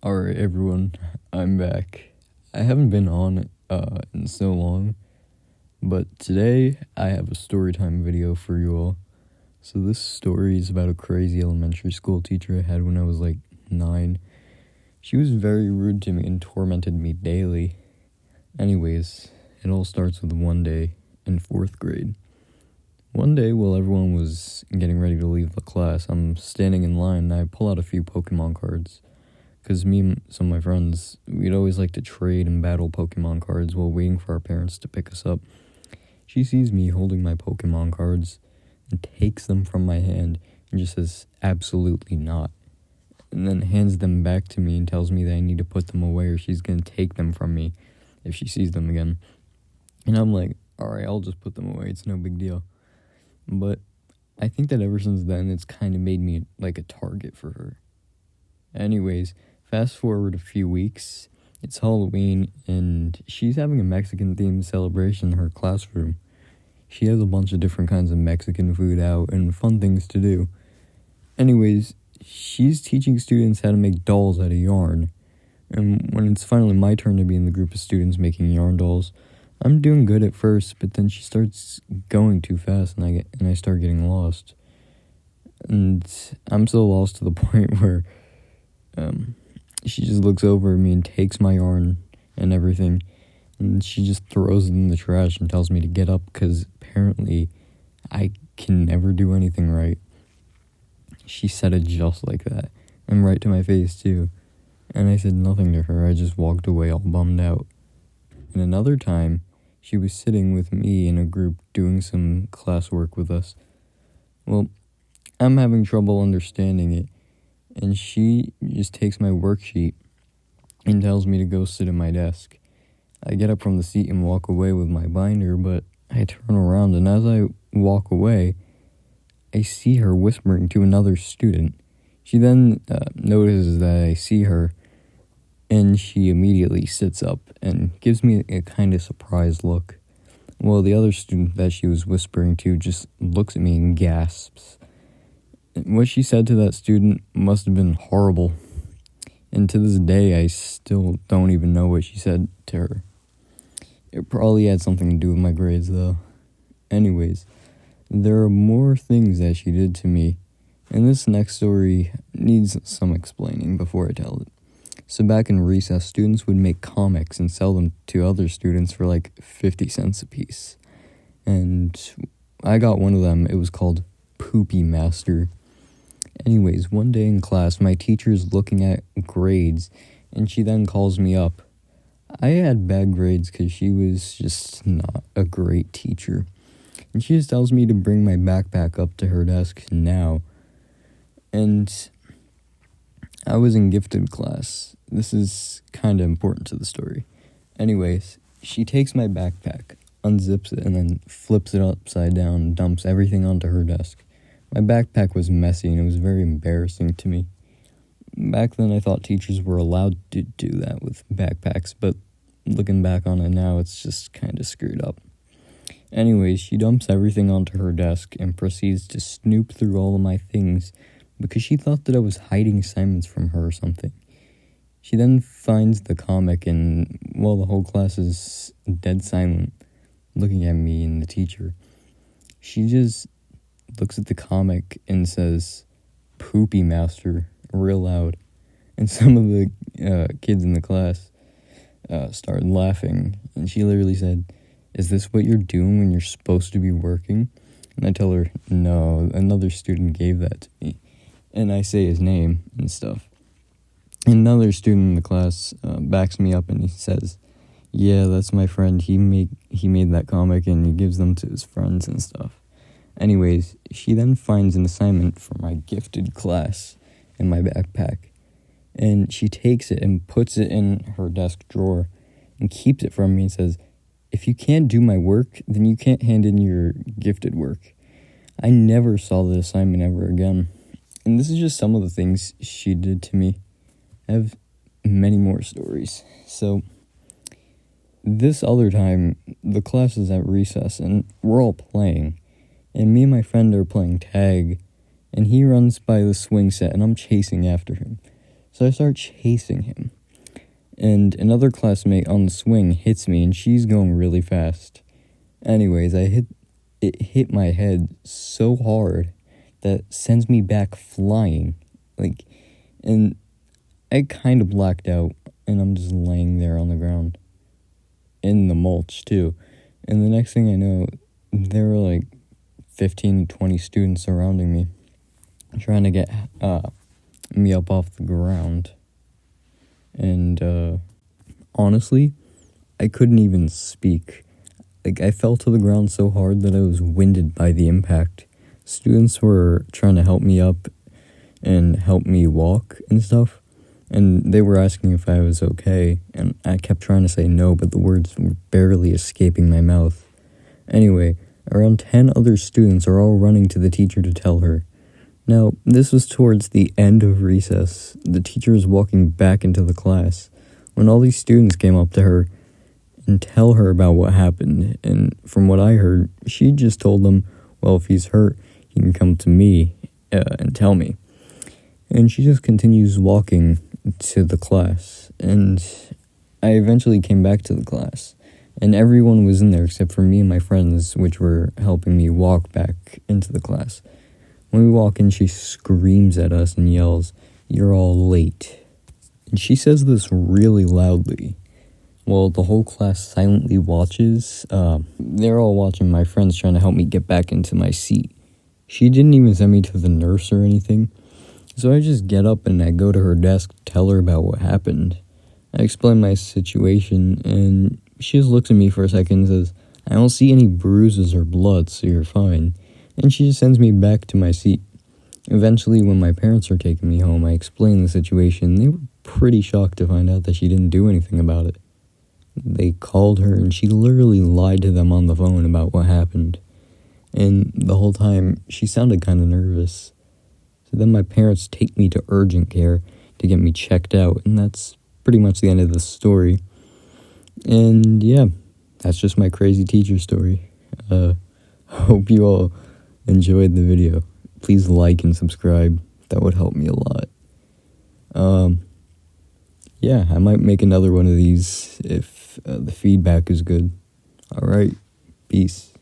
Alright, everyone, I'm back. I haven't been on in so long, but today I have a storytime video for you all. So this story is about a crazy elementary school teacher I had when I was like 9. She was very rude to me and tormented me daily. Anyways, it all starts with one day in 4th grade. One day while everyone was getting ready to leave the class, I'm standing in line and I pull out a few Pokemon cards. Because me and some of my friends, we'd always like to trade and battle Pokemon cards while waiting for our parents to pick us up. She sees me holding my Pokemon cards and takes them from my hand and just says, "Absolutely not." And then hands them back to me and tells me that I need to put them away or she's going to take them from me if she sees them again. And I'm like, alright, I'll just put them away. It's no big deal. But I think that ever since then, it's kind of made me like a target for her. Anyways, fast forward a few weeks, it's Halloween, and she's having a Mexican-themed celebration in her classroom. She has a bunch of different kinds of Mexican food out and fun things to do. Anyways, she's teaching students how to make dolls out of yarn. And when it's finally my turn to be in the group of students making yarn dolls, I'm doing good at first, but then she starts going too fast and I start getting lost. And I'm so lost to the point where she just looks over at me and takes my yarn and everything, and she just throws it in the trash and tells me to get up because apparently I can never do anything right. She said it just like that, and right to my face too, and I said nothing to her. I just walked away all bummed out. And another time, she was sitting with me in a group doing some classwork with us. Well, I'm having trouble understanding it, and she just takes my worksheet and tells me to go sit at my desk. I get up from the seat and walk away with my binder, but I turn around, and as I walk away, I see her whispering to another student. She then notices that I see her, and she immediately sits up and gives me a kind of surprised look. Well, the other student that she was whispering to just looks at me and gasps. What she said to that student must have been horrible. And to this day, I still don't even know what she said to her. It probably had something to do with my grades, though. Anyways, there are more things that she did to me, and this next story needs some explaining before I tell it. So back in recess, students would make comics and sell them to other students for like 50 cents a piece. And I got one of them. It was called Poopy Master. Anyways, one day in class, my teacher's looking at grades, and she then calls me up. I had bad grades because she was just not a great teacher. And she just tells me to bring my backpack up to her desk now. And I was in gifted class. This is kind of important to the story. Anyways, she takes my backpack, unzips it, and then flips it upside down and dumps everything onto her desk. My backpack was messy and it was very embarrassing to me. Back then I thought teachers were allowed to do that with backpacks, but looking back on it now, it's just kind of screwed up. Anyways, she dumps everything onto her desk and proceeds to snoop through all of my things because she thought that I was hiding assignments from her or something. She then finds the comic and, well, the whole class is dead silent, looking at me and the teacher. She just looks at the comic and says, "Poopy Master," real loud. And some of the kids in the class started laughing. And she literally said, "Is this what you're doing when you're supposed to be working?" And I tell her, "No, another student gave that to me." And I say his name and stuff. Another student in the class backs me up and he says, "Yeah, that's my friend. He made that comic and he gives them to his friends and stuff." Anyways, she then finds an assignment for my gifted class in my backpack. And she takes it and puts it in her desk drawer and keeps it from me and says, "If you can't do my work, then you can't hand in your gifted work." I never saw the assignment ever again. And this is just some of the things she did to me. I have many more stories. So this other time, the class is at recess and we're all playing. And me and my friend are playing tag, and he runs by the swing set, and I'm chasing after him. So I start chasing him. And another classmate on the swing hits me, and she's going really fast. Anyways, it hit my head so hard that sends me back flying. And I kind of blacked out, and I'm just laying there on the ground. In the mulch, too. And the next thing I know, there were 15 to 20 students surrounding me, trying to get me up off the ground. And honestly, I couldn't even speak. I fell to the ground so hard that I was winded by the impact. Students were trying to help me up and help me walk and stuff, and they were asking if I was okay, and I kept trying to say no, but the words were barely escaping my mouth. Anyway, around 10 other students are all running to the teacher to tell her. Now, this was towards the end of recess. The teacher was walking back into the class when all these students came up to her and tell her about what happened. And from what I heard, she just told them, well, if he's hurt, he can come to me and tell me. And she just continues walking to the class. And I eventually came back to the class. And everyone was in there except for me and my friends, which were helping me walk back into the class. When we walk in, she screams at us and yells, "You're all late." And she says this really loudly. Well, the whole class silently watches. They're all watching my friends trying to help me get back into my seat. She didn't even send me to the nurse or anything. So I just get up and I go to her desk to tell her about what happened. I explain my situation, and she just looks at me for a second and says, "I don't see any bruises or blood, so you're fine." And she just sends me back to my seat. Eventually, when my parents are taking me home, I explain the situation. They were pretty shocked to find out that she didn't do anything about it. They called her, and she literally lied to them on the phone about what happened. And the whole time, she sounded kind of nervous. So then my parents take me to urgent care to get me checked out, and that's pretty much the end of the story. And yeah, that's just my crazy teacher story. Hope you all enjoyed the video. Please like and subscribe. That would help me a lot. Yeah, I might make another one of these if the feedback is good. Alright, peace.